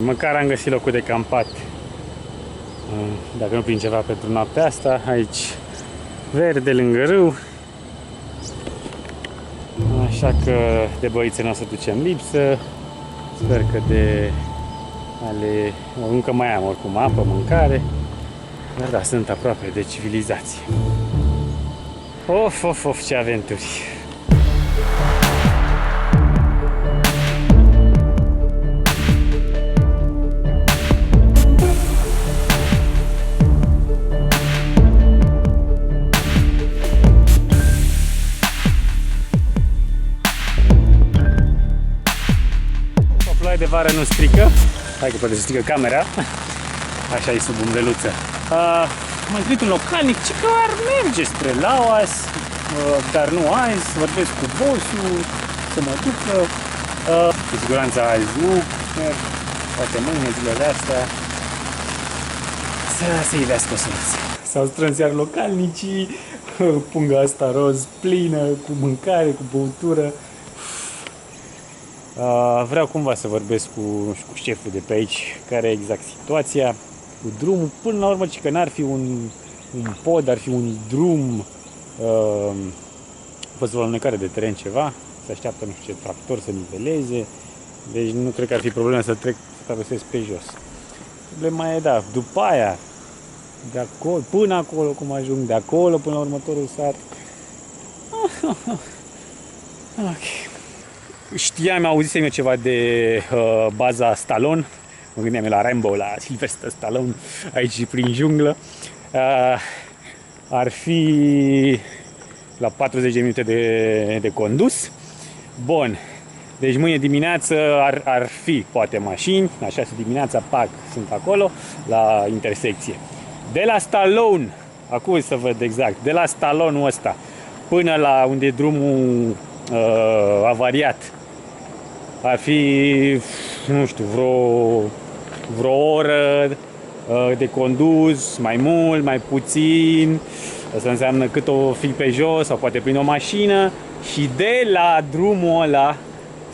Măcar am găsit locul de campat. Dacă nu prin ceva pentru noaptea asta, aici verde lângă râu. Așa că de băițe nu o să ducem lipsă. Sper că de ale... încă mai am oricum apă, mâncare. Dar da, sunt aproape de civilizație. Of, ce aventuri! De vară nu strică. Hai că poate să strică camera. Așa e sub umbreluță. M-am întâlnit un localnic ce că ar merge spre Laos, dar nu azi. Vorbesc cu bossul să mă ducă. Cu siguranță azi nu merg. Poate mâine, zilele astea, să ivească o soluție. S-au strâns iar localnicii. Punga asta roz plină cu mâncare, cu băutură. Vreau cumva să vorbesc cu șeful de pe aici, care e exact situația cu drumul. Până la urmă, că n-ar fi un pod, ar fi un drum, fost o alunecare de teren ceva, se așteaptă nu știu ce tractor să niveleze, deci nu cred că ar fi problema să traversez pe jos. Problema e, da, după aia, de acolo, până acolo, cum ajung, de acolo până la următorul sat. Ok. Știam, auzisem eu ceva de baza Stallone. Mă gândeam eu la Rambo, la Sylvester Stallone, aici prin junglă. Ar fi la 40 de minute de condus. Bun. Deci mâine dimineață ar fi poate mașini. La 6 dimineața, pac, sunt acolo, la intersecție. De la Stallone, acum să văd exact, de la Stallone-ul ăsta până la unde e drumul avariat, ar fi, nu știu, vreo oră de condus, mai mult, mai puțin. Asta înseamnă cât o fi pe jos sau poate prin o mașină. Și de la drumul ăla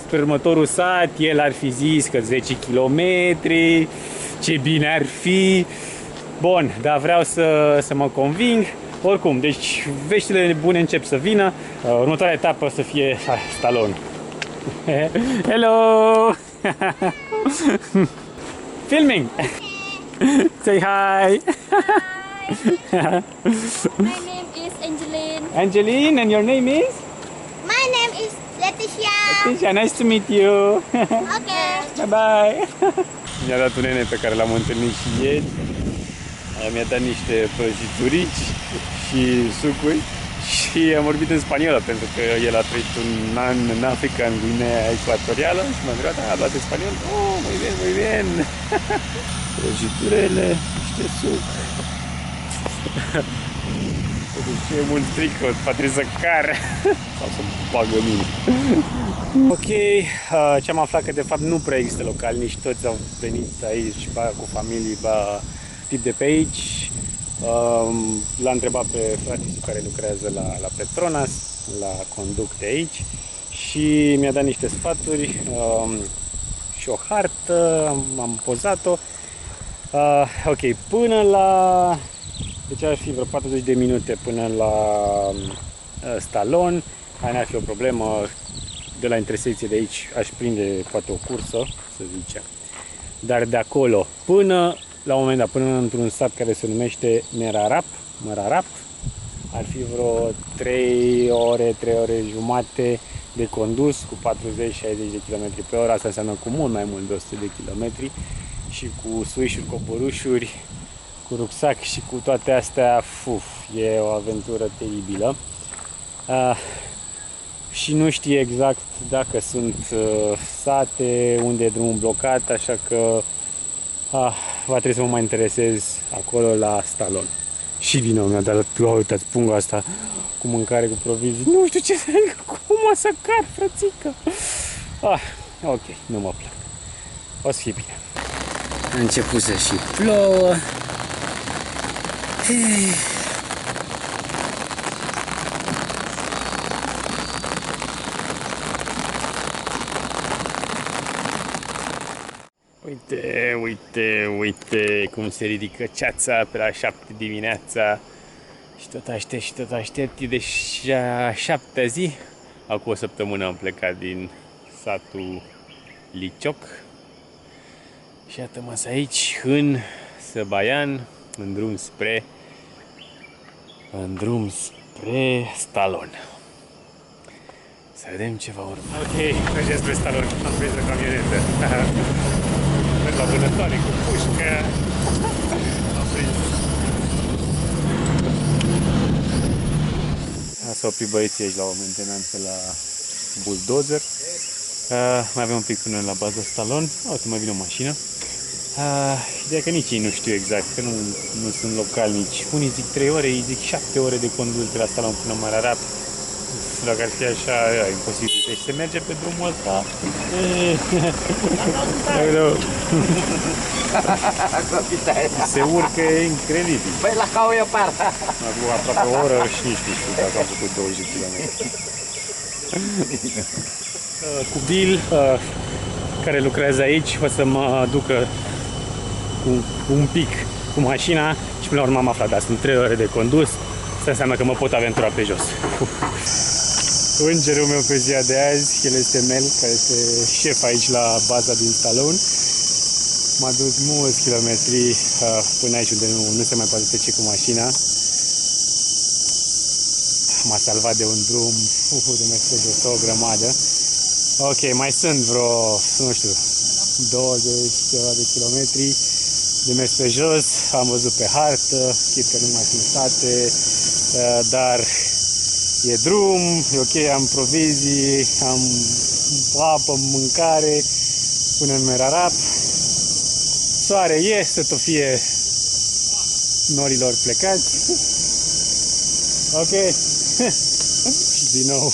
spre următorul sat, el ar fi zis că 10 km, ce bine ar fi. Bun, dar vreau să mă conving. Oricum, deci veștile bune încep să vină. Următoarea etapă să fie Stallone. Hello! Filming! Say hi! My name is Angeline. Angeline, and your name is? My name is Leticia. Leticia, nice to meet you! Okay. Bye-bye! Mi-a dat un nene pe care l-am întâlnit și ieri. Mi-a dat niște prăjiturici și sucuri și am vorbit în spaniolă pentru că el a trăit un an în Africa, în Guinea Ecuatorială și m-a întrebat, a luat în spaniol? Oh, muy bien, muy bien! Prăjiturele, niște suc. Deci e mult stricot, poate să car sau să bagă mine. Ok, ce am aflat că de fapt nu prea există localnici, toți au venit aici cu familii, tip de pe aici. L-a întrebat pe fratele care lucrează la Petronas, la conducte aici și mi-a dat niște sfaturi și o hartă, am pozat-o. Ok, până la... Deci ar fi vreo 40 de minute până la Stallone. Aia n-ar fi o problemă. De la intersecție de aici aș prinde poate o cursă, să zicem. Dar de acolo până la un moment dat, până într-un sat care se numește Mărarap, ar fi vreo 3 ore jumate de condus cu 40-60 de km pe oră. Asta înseamnă cu mult mai mult de 100 de km și cu suișuri, coborâșuri, cu rucsac și cu toate astea, e o aventură teribilă. Și nu știe exact dacă sunt sate, unde e drumul blocat, așa că va trebui să mă mai interesez acolo la Stallone. Și din nou mi-a dat, uitați, punga asta cu mâncare, cu provizii. Nu știu ce să zic, cum o să car, frățică. Ok, nu mă plac. O să fie bine. A început să și plouă. Uite, uite cum se ridică ceața pe la 7 dimineața. Și tot aștept, e deja 7-a zi. Acum o săptămână am plecat din satul Licioc. Și iată-mă aici, în Săbaian, în drum spre Stalon. Să vedem ce va urma. Ok, mergem spre Stalon, am prins o camionetă. Merg la vânătoare cu pușcă. Am prins. S-au oprit băieții aici la o mentenanță la buldozer. Mai avem un pic până la baza Stalon. Uite, mai vine o mașină. Ideea că nici ei nu știu exact, că nu sunt localnici. Unii zic 3 ore, ei zic 7 ore de condus de la Stalon până Mărarap. Dacă ar fi așa, imposibil. Deci se merge pe drumul ăsta. Se urcă incredibil. Păi la cau e partea. Acum aproape o oră și nici nu știu dacă am făcut 20 de km. Cu Bill, care lucrează aici, o să mă ducă un pic cu mașina și până la urmă am aflat, dar sunt 3 ore de condus. Asta înseamnă că mă pot aventura pe jos. Îngerul meu pe ziua de azi, el este Mel, care este șef aici la baza din Stalon. M-a dus mulți kilometri până aici unde nu se mai poate trece cu mașina. M-a salvat de un drum de Mercedes, o grămadă. Ok, mai sunt vreo, nu știu, 20 de kilometri de mers pe jos. Am văzut pe hartă, chit că nu mai sunt state, dar e drum, e ok, am provizii, am apă, mâncare până în Merarap. Soare e, să tot fie norilor plecați. Ok. Și din nou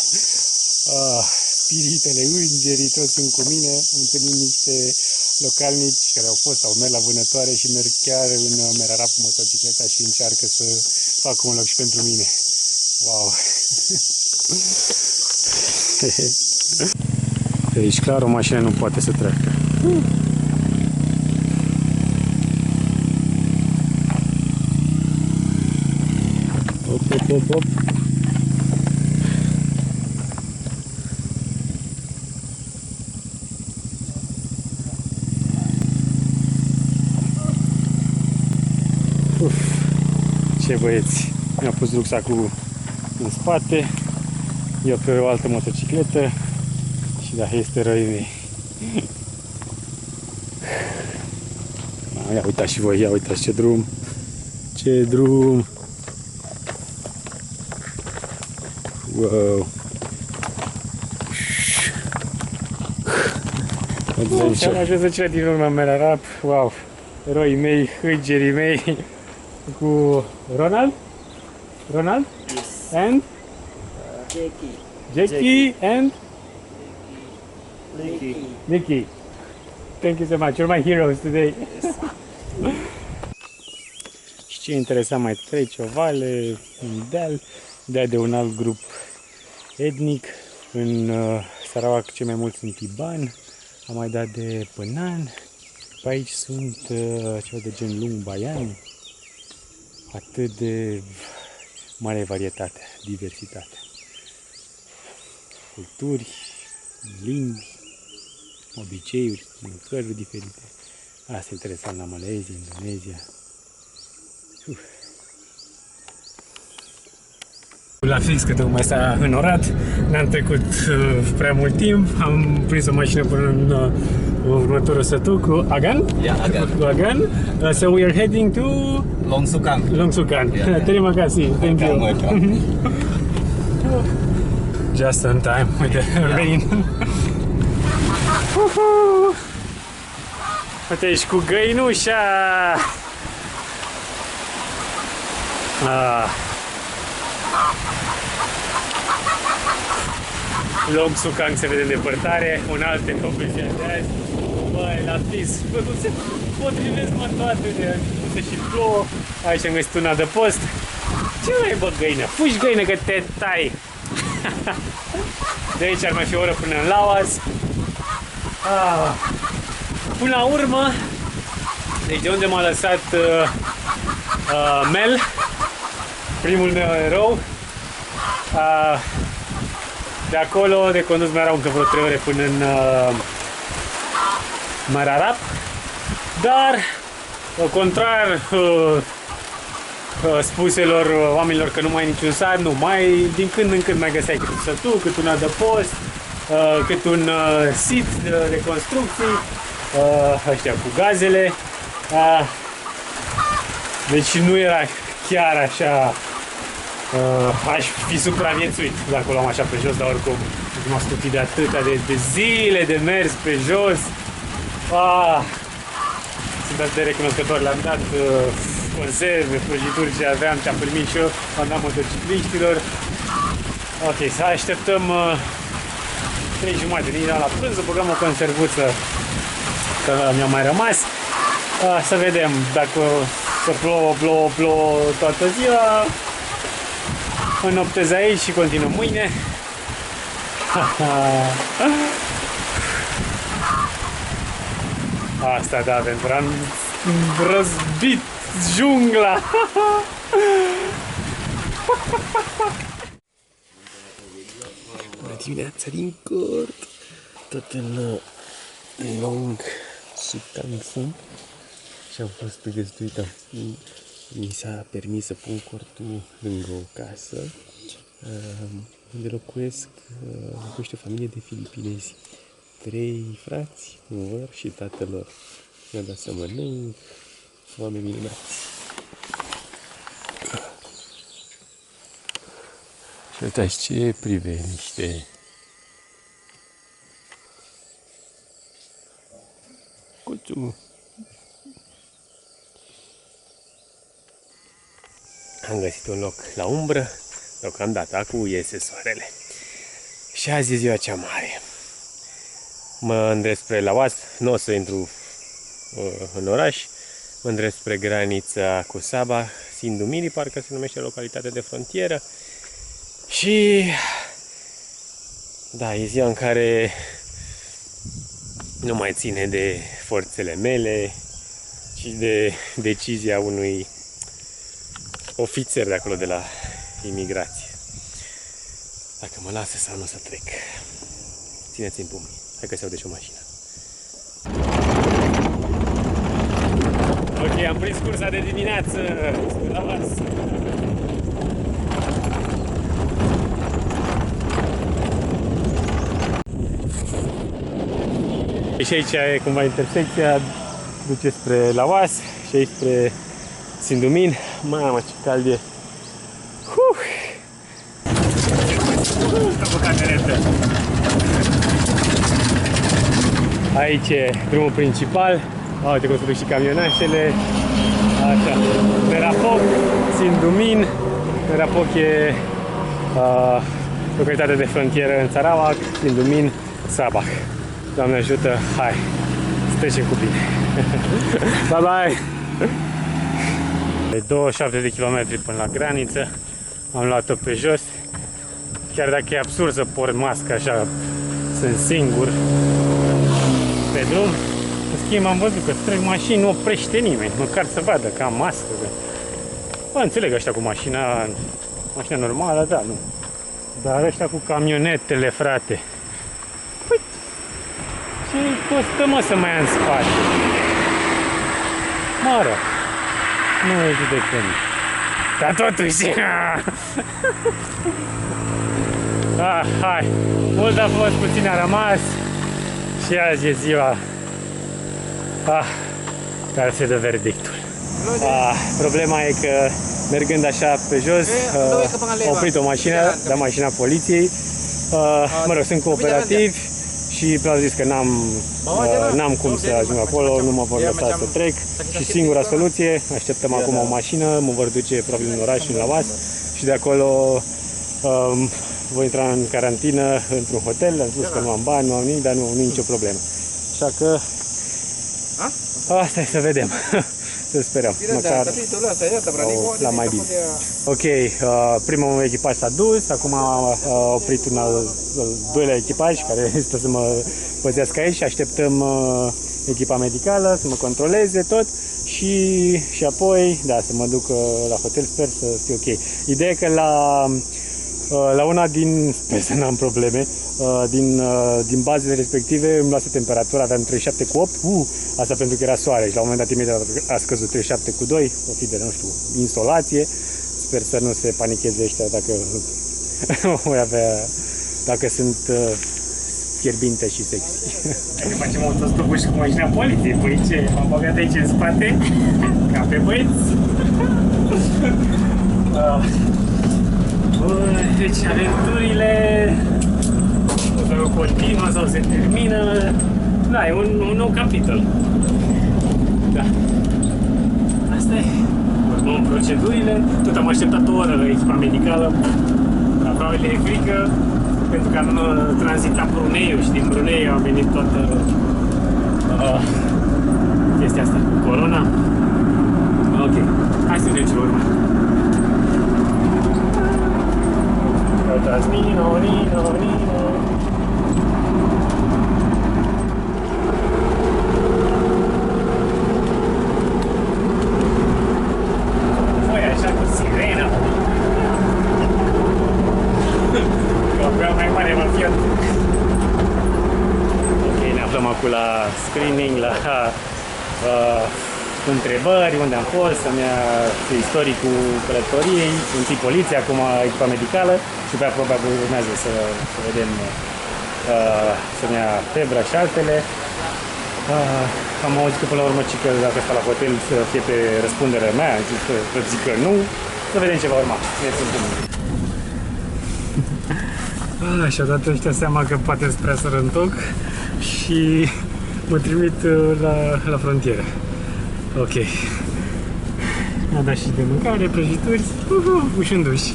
spiritele, îngerii, toți sunt cu mine. Am întâlnit niște localnici care au fost sau merg la vânătoare și merg chiar în Merarap cu motocicleta și încearcă să facă un loc și pentru mine. Wow! Deci clar o mașină nu poate să treacă. Op. Ce băieți! Mi-a pus rucsacul în spate, eu pe o altă motocicletă și da, este răii mei. Ia uitați și voi, ia uitați ce drum! Ce drum! Wow! Am ajuns în cele din urmă Merarap, wow! Eroii mei, îngerii mei, cu Ronald? Ronald? Yes. And? Jackie and? Nicky. Thank you so much. You're my heroes today. Yes. Și ce interesant, mai trece o vale, un deal de un alt grup etnic. În Sarawak cei mai mulți sunt Iban, am mai dat de Pănan. Pe aici sunt ceva de gen Lung Bayan. Atât de mare varietate, diversitate. Culturi, limbi, obiceiuri, mâncăruri diferite. Asta e interesant la Malezia, Indonezia. La fix că tocmai s-a înorat, n-am trecut prea mult timp, am prins o mașină până în următorul sătul cu Agan. Yeah, Agan. Cu Agan. So we are heading to Long Sukang. Long Sukang. Yeah. Terima kasih. Thank you. Welcome. Just on time with the rain. Uite aici cu găinușa. Long Sukang se vede în depărtare, un alt etop pe ziua de azi. Băi, la fix, bă, cum se potrivesc mă toate de unde și plouă. Aici am găsit un adăpost. Ce mai bă găină? Fugi găină că te tai! De aici ar mai fi o oră până în Lawas. Până la urmă, Deci de unde m-a lăsat Mel, primul meu erou, de acolo de condus mai erau încă vreo 3 ore până în Mararap, dar contrar spuselor oamenilor că nu mai e niciun sat, nu, mai din când în când mai găseai cât un sătuc, cât un adăpost, cât un sit de construcții, ăștia cu gazele, deci nu era chiar așa, aș fi supraviețuit dacă o luam așa pe jos, dar oricum m-a stupit de atâtea de zile de mers pe jos. Sunt atât de recunoscător, le-am dat conserve, prăjituri ce aveam, ce am primit și eu, am dat motocicliștilor. Ok, să așteptăm 3:30, nici la prânz, să băgăm o conservuță că mi-a mai rămas. Să vedem dacă să plouă toată ziua. Înnoptez aici și continuăm mâine. Asta da, pentru că am răzbit jungla. Bună dimineața din cort, tot în lung succansă și am fost pregătituit. Mi s-a permis să pun cortul lângă o casă unde locuiesc o familie de filipinezi. 3 frați, un văr și tatăl lor. Mi-a dat să mănânc, oameni minunați. Și uitați ce priveliște! Cuțu! Am găsit un loc la umbră, deocamdată, acum iese soarele. Și azi e ziua cea mare. Mă îndrept spre Laos, nu o să intru în oraș, mă îndrept spre granița cu Sabah, Sindumiri, parcă se numește localitatea de frontieră. Și da, e ziua în care nu mai ține de forțele mele, ci de decizia unui ofițer de acolo de la imigrație. Dacă mă lasă sau nu să trec. Țineți-mi pumnii. Hai că se aude și o mașină. Ok, am prins cursa de dimineață spre Laos. Și aici e cumva intersecția, duce spre Laos și aici spre Sindumin. Mamă, ce cald e! Aici e drumul principal. Uite cum se duc și camionașele. Așa. Merapoc, Sindumin. Merapoc e localitatea de frontieră în Sarawak, Sindumin, Sabah. Doamne ajută, hai, să trecem cu bine. Bye bye! De 27 de kilometri până la graniță. Am luat-o pe jos. Chiar dacă e absurd să port masca așa, sunt singur pe drum. În schimb am văzut că trec mașini, nu oprește nimeni, măcar să vadă că am mască. Bă, înțeleg ăștia cu mașina normală, da, nu. Dar ăștia cu camionetele, frate. Păi, ce costă, mă, să mai am în spate? Mă rog, nu e judecăm. Dar totuși... hai, mult a fost, puțin a rămas. Și azi e ziua care se dă verdictul. Problema e că mergând așa pe jos, a oprit o mașină, dar mașina poliției. Mă rog, sunt cooperativi și mi-au zis că n-am cum să ajung acolo, nu mă vor lăsa să trec. Și singura soluție, așteptăm acum o mașină, mă vor duce probabil în oraș, în Laos, și de acolo voi intra în carantină într-un hotel. Am spus că nu am bani, nu am nimic, dar nu am nicio problemă. Așa că asta e, să vedem. Să sperăm, măcar la mai bine. Ok, primul echipaj s-a dus, acum a oprit un al doilea echipaj care stă să mă păzească aici și așteptăm echipa medicală, să mă controleze tot și apoi, da, să mă duc la hotel, sper să fie ok. Ideea e că la una din, sper să n-am probleme, din bazele respective îmi luase temperatura, aveam 37 cu 8, asta pentru că era soare și la un moment dat imediat a scăzut 37 cu 2, o fi de, nu știu, insolație. Sper să nu se panicheze ăștia dacă voi avea, dacă sunt fierbinte și sexy. Hai să facem autostopul și cu mașina poliției, păi ce? M-am băgat aici în spate, ca pe băieți. Deci aventurile continuă sau se termină. Da, e un nou capitol. Da. Asta e. Urmăm procedurile. Tot am așteptat o oră la echipa medicală. Aproape le e frică, pentru că am tranzitat Bruneiul și din Brunei a venit toată chestia asta cu corona. Ok, hai să vedem ce urmă. Nino, Nino, Nino. Foi așa cu sirena. Că vreau mai mare mă fiat. Ok, ne aflăm acum la screening, la întrebări, unde am fost, să-mi ia istoricul călătoriei, întâi poliția, acum echipa medicală și pe probabil urmează să vedem, să-mi ia febra și altele. Am auzit că până la urmă că dacă stau la hotel să fie pe răspunderea mea, am zis că zic că nu, să vedem ce va urma. Și odată ăștia seama că poate sunt prea sărăntoc și mă trimit la frontieră. Ok. Mi-a dat și de mâncare, prăjituri, ușându-și.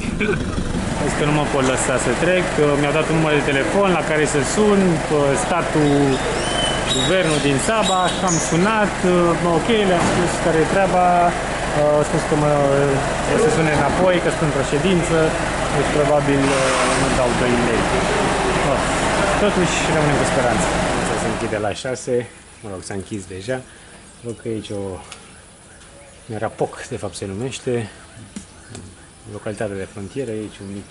Zic că nu mă pot lăsa să trec. Mi-au dat un număr de telefon la care să sun, statul, guvernul din Sabah, am sunat, ok, le-am spus care e treaba, au spus că o să sune înapoi, că sunt într-o ședință, deci probabil nu dau 2 lei. Totuși rămânem cu speranță. Se închide la 6, mă rog, s-a închis deja. Văd că aici o Merapoc, de fapt se numește, localitate de frontieră, aici un mic,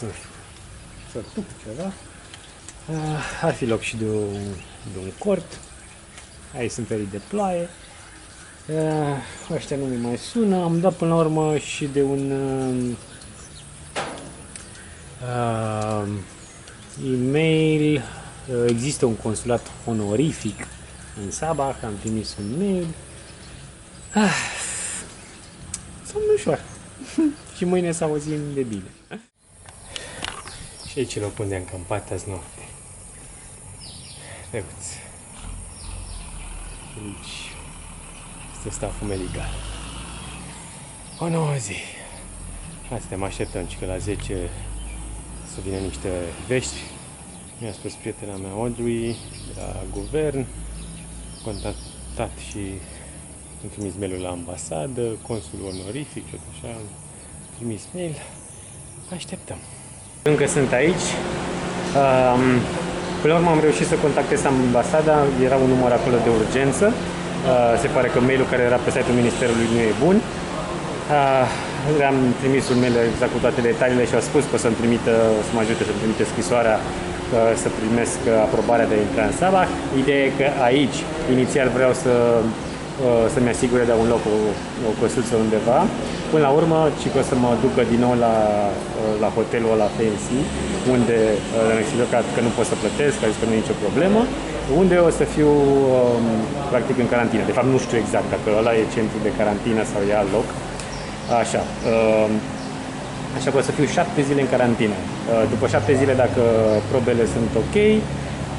nu știu, sătuc, ceva. Ar fi loc și de un cort. Aici sunt ferii de ploaie. Ăștia nu mi mai sună. Am dat până la urmă și de un e-mail. Există un consulat honorific în Sabah, am trimis un mail. Sunt ușor. Și mâine să auzim de bine. Și aici e locul unde am campat azi noapte. Drăguț. Aici este staful medical. O nouă zi. Hai să te mă așteptăm, că la 10 să vină niște vești. Mi-a spus prietena mea Audrey de la guvern. Contactat și am trimis mail-ul la ambasadă, consul onorific, tot așa, am trimis mail. Așteptăm. Încă sunt aici. Până la urmă am reușit să contactez ambasada, era un număr acolo de urgență. Se pare că mail-ul care era pe site-ul Ministerului nu e bun. Le-am trimis un mail exact cu toate detaliile și au spus că o să-mi trimită, să mă ajute să-mi trimite scrisoarea să primesc aprobarea de a intra în Sabah. Ideea e că aici, inițial vreau să-mi asigure de un loc o căsuță undeva. Până la urmă, ci că o să mă ducă din nou la hotelul ăla fancy, unde le-am explicat că nu pot să plătesc, că a zis că nu e nicio problemă, unde o să fiu practic în carantină. De fapt nu știu exact dacă ăla e centru de carantină sau e alt loc. Așa. Așa că o să fiu 7 zile în carantină. După 7 zile, dacă probele sunt ok,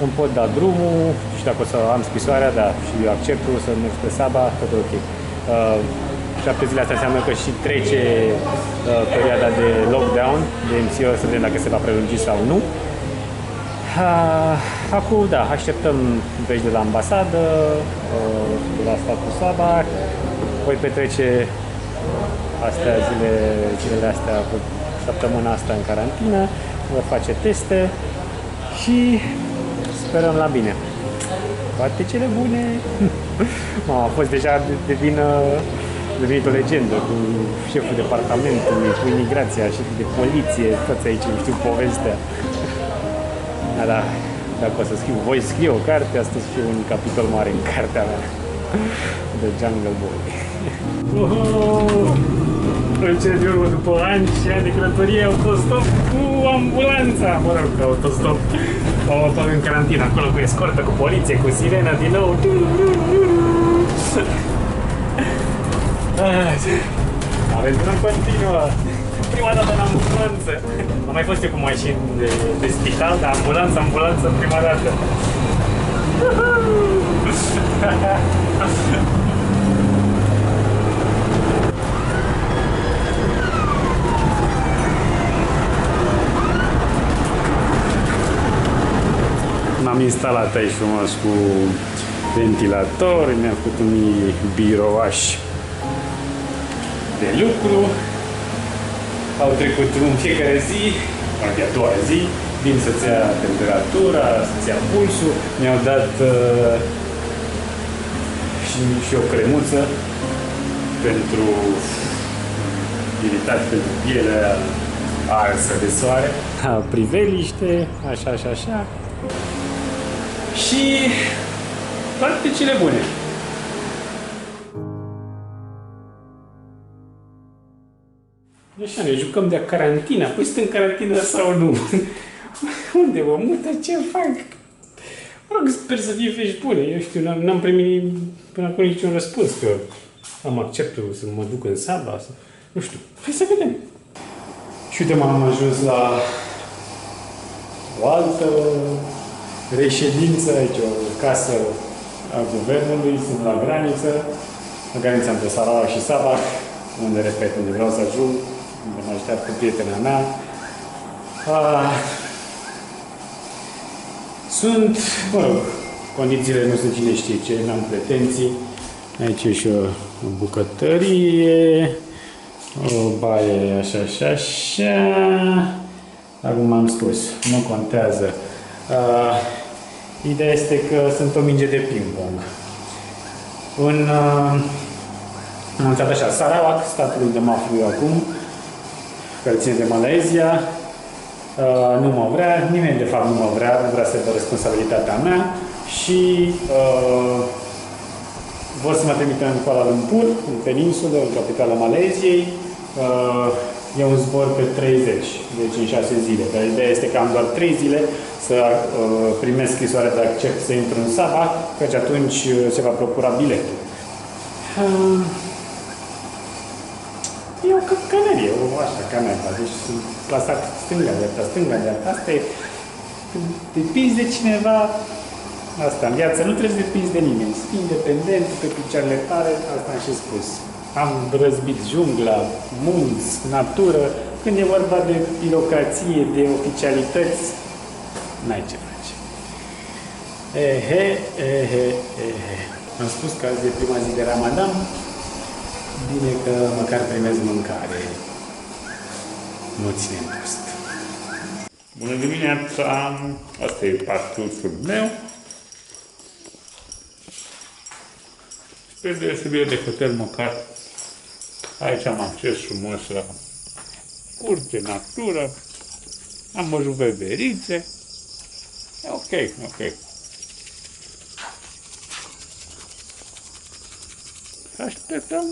îmi pot da drumul și dacă o să am scrisoarea, da, și eu acceptul să merg spre Sabah, tot ok. 7 zile asta înseamnă că și trece perioada de lockdown, de MCO, să vedem dacă se va prelungi sau nu. Acum, da, așteptăm vești de la ambasadă, de la statul Sabah, voi petrece zilele astea, săptămâna asta în carantină, vor face teste și sperăm la bine. toate cele bune. A fost deja devenit o legendă cu șeful departamentului, cu imigrația, șeful de poliție, toți aici știu povestea. Da, dacă o să voi scrie o carte, asta o să fie un capitol mare în cartea mea. The Jungle Boy. În cele din urmă, după ani și ani de călătorie, autostop cu ambulanța, mă rog, autostop, în carantină, acolo cu escortă, cu poliție, cu sirenă, din nou. Aventura continuă. Prima dată în ambulanță. Am mai fost eu cu mașini de spital, dar ambulanță, prima dată. M-am instalat aici frumos cu ventilator, mi-am făcut un birouaș de lucru. Au trecut în fiecare zi, poate a doua zi, vin să-ți ia temperatura, să-ți ia pulsul. Mi-au dat și o cremuță pentru iritat, pentru pielea arsă de soare. Priveliște, așa și așa. Și toate cele bune. Așa, ne jucăm de carantina. Păi sunt în carantină sau nu? Unde mă mută? Ce fac? Mă rog, sper să fie vești bune. Eu știu, n-am primit până acum niciun răspuns că am acceptul să mă duc în Saba. Nu știu. Hai să vedem. Și uite, m-am ajuns la o altă reședință, aici o casă a guvernului, sunt la graniță între Sarawak și Sabah, unde, repet, unde vreau să ajung, unde mă așteaptă prietena mea. Sunt, mă rog, condițiile nu sunt cine știe ce, n-am pretenții. Aici e și o bucătărie, o baie, așa și așa. Acum am spus, nu contează. Ideea este că sunt o minge de ping-pong. Am uitat așa, Sarawak, statul unde mă aflu eu acum, care ține de Malaysia, nu mă vrea, nimeni de fapt nu mă vrea, nu vrea să aibă responsabilitatea mea și vor să mă trimită în Kuala Lumpur, în peninsulă, în capitala Malaysiei. E un zbor pe 30, deci în 6 zile. Dar ideea este că am doar 3 zile să primesc scrisoarea de accept să intru în Sabah, căci atunci se va procura biletul. E o căcănărie, așa, canapa. Deci sunt clasat stânga-dreapta, stânga-dreapta. Asta e, când depinzi de cineva, asta în viață, nu trebuie să depinzi de nimeni. Să fii independent, pe picioarele tale, asta am și spus. Am răzbit jungla, munți, natură. Când e vorba de birocrație, de oficialități, n-ai ce face. Am spus că azi e prima zi de Ramadan. Bine că măcar primez mâncare. Nu ținem post. Bună dimineața! Asta e parcursul meu. Spre deosebire de hotel, măcar aici am acces frumos la curte, natură, am o juveverițe, e ok. Așteptăm.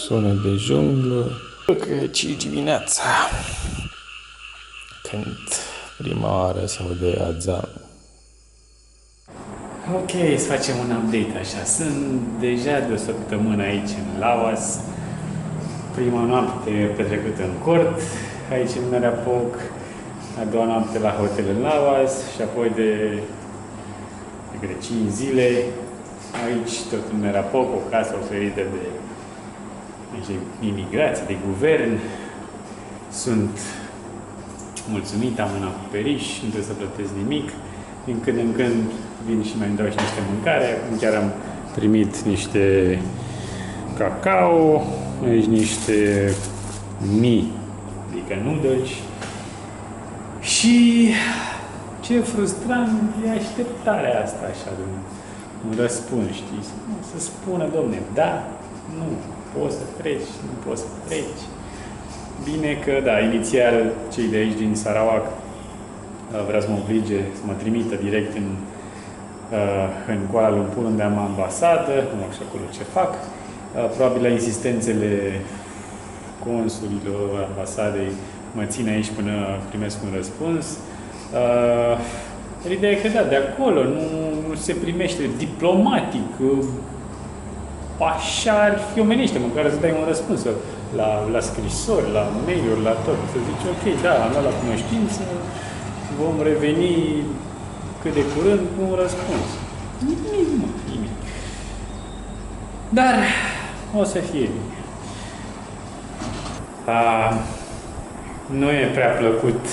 Sună de junglă. Că 5 dimineața, când prima oară se aude azan. Ok, să facem un update așa. Sunt deja de o săptămână aici în Laos. Prima noapte petrecută în cort. aici în Marea Poc, a doua noapte la hotel în Laoas și apoi de 5 zile aici, tot în Marea Poc, o casă oferită de imigrație, de guvern. Sunt mulțumit, am un acoperiș, nu trebuie să plătesc nimic. Din când în când vin și mai îmi dau și niște mâncare. Acum chiar am primit niște cacao, aici niște mii, adică noodles. Și ce frustrant e așteptarea asta așa de un răspuns, știi? Să spună, domne, da, nu, poți să treci, nu poți să treci. Bine că, da, inițial cei de aici din Sarawak vreau să mă oblige să mă trimită direct în Kuala Lumpur, unde am ambasadă, nu știu acolo ce fac. Probabil la insistențele consulilor, ambasadei, mă țin aici până primesc un răspuns. Ideea e că, da, de acolo nu se primește diplomatic, așa ar fi omenește, măcar să dai un răspuns la scrisori, la mail-uri, la tot. Să zici, ok, da, am luat la cunoștință, vom reveni cât de curând cu un răspuns. Nimic. Dar o să fie bine. Nu e prea plăcut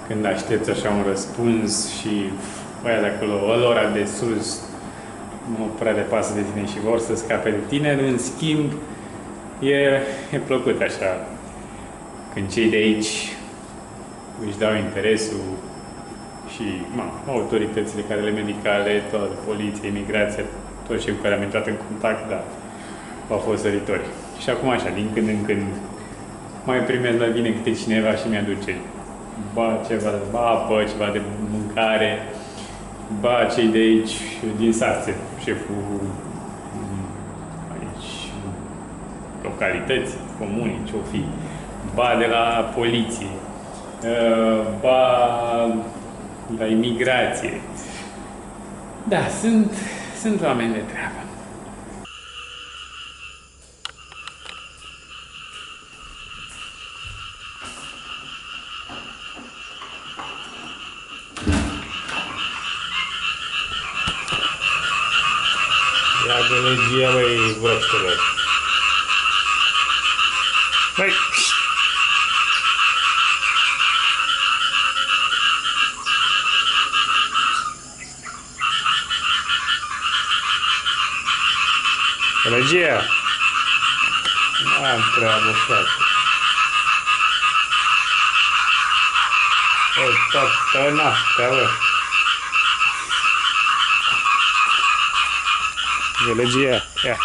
când aștepți așa un răspuns și băia de acolo, ălora de sus, nu prea le pasă de tine și vor să scape de tine. În schimb, e plăcut așa când cei de aici își dau interesul și autoritățile care medicale, tot, poliție, imigrație, toți cei cu care am intrat în contact, da, au fost săritori. Și acum așa, din când în când, mai primesc la vine câte cineva și mi-aduce ceva de apă, ceva de mâncare, cei de aici, din Sarțe, șeful aici, localități, comuni, ce-o fi, de la poliție, la imigrație. Da, sunt oameni de treabă. Ia gălăgia, băi, vrăștelor. Băi! Gălăgia! N-am treabă, frate. Băi, toată noaptea, bă. Gălăgia, ia.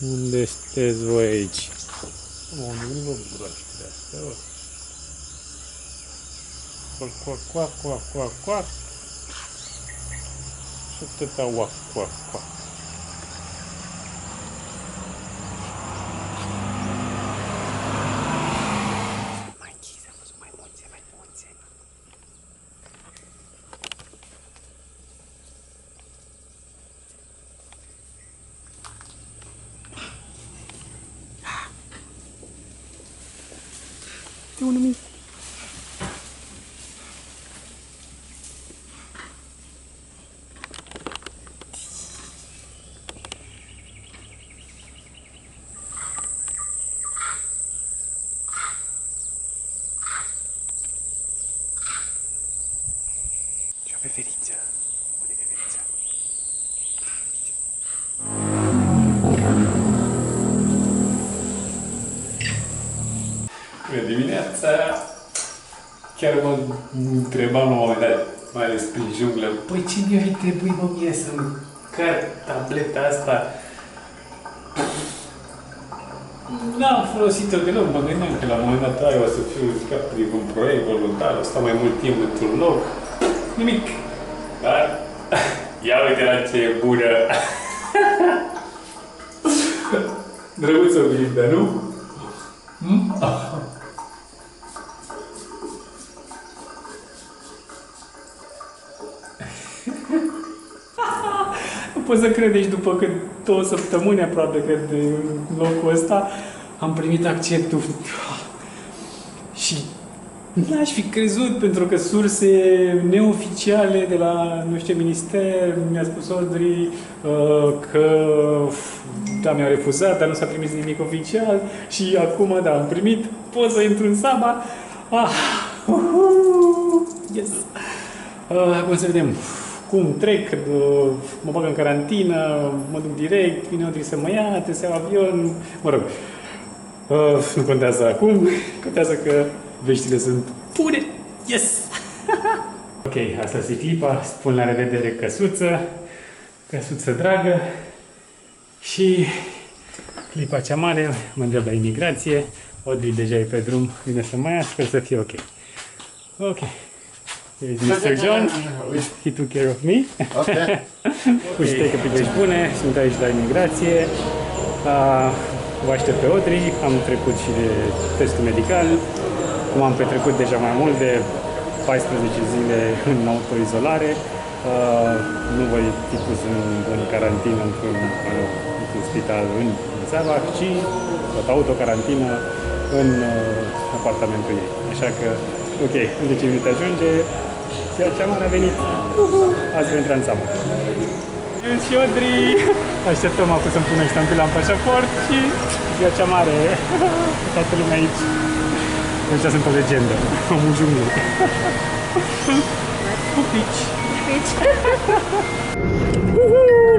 Unde sunteți voi aici? Unde nu vă broaște astea, bă? Coac. Și atâta coac. Unul mic. Ce-o veveriță? Unde e veverița? Bună dimineața! Chiar mă întrebam la un moment dat, mai ales prin junglă, păi ce mi-ar trebui, mă, mie să-mi car tableta asta? N-am folosit-o deloc, mă gândeam că la un moment dat o să fiu capul un proiect voluntar, o să stau mai mult timp într-un loc. Nimic. Dar, ia uite la ce e bună! Drăguță oglindă, nu? Nu pot să cred, deci după cât 2 săptămâni aproape, cred, de locul ăsta, am primit acceptul. Și n-aș fi crezut, pentru că surse neoficiale de la, nu știu, minister, mi-a spus Audrey că da, mi-au refuzat, dar nu s-a trimis nimic oficial și acum, da, am primit, pot să intru în Saba. Yes! Acum să vedem cum trec, mă bag în carantină, mă duc direct, vine Audrey să mă ia, trebuie să iau avion, mă rog. Nu contează acum, contează că veștile sunt bune. Yes! Ok, asta e clipa. Spun la revedere, căsuță. Căsuță dragă. Și clipa cea mare, mă întreb la imigrație. Audrey deja e pe drum, vine să mă ia, sper să fie ok. Ok. Here is Mr. John. He took care of me. Okay. Uite că pe vești bune, sunt aici la imigrație. Vă aștept pe Audrey, am trecut și de testul medical. Cum am petrecut deja mai mult de 14 zile în autoizolare, nu voi fi pus în carantină într-un spital în Savac, ci tot autocarantină în apartamentul ei. Așa că, ok, în 10 minute ajunge, chiar cea mare a venit. Azi voi intra în Savac. Și Audrey, așteptăm acum să-mi pună ștampila în pașaport și ziua cea mare, toată lumea aici. Ăștia sunt o legendă, omul junglei. Pupici!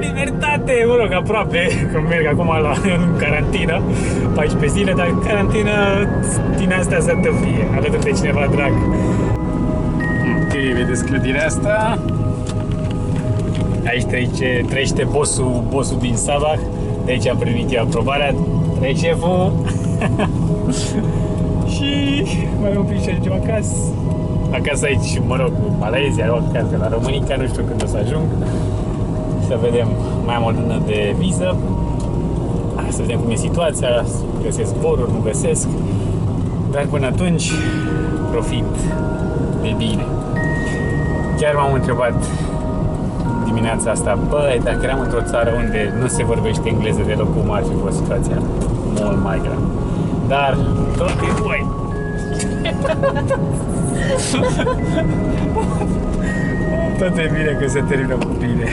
Libertate! Mă rog, aproape, că merg acum în carantină, 14 zile, dar carantină din astea să te fie, alături de cineva drag. Ok, vedeți clădirea asta? Aici trăiește bossul din Sabah. De aici am primit eu aprobarea. Treci șeful. Și mai un pic și ajungem acasă. Acasă aici, mă rog, Malaysia, acasă la România, nu știu când o să ajung. Să vedem, mai am o lună de viză. Să vedem cum e situația, găsesc zboruri, nu găsesc. Dar până atunci, profit de bine. Chiar m-am întrebat dimineața asta, băi, dacă eram într-o țară unde nu se vorbește engleză deloc, cum ar fi fost situația mult mai grea. Dar tot e boi. Tot e bine că se termină cu bine.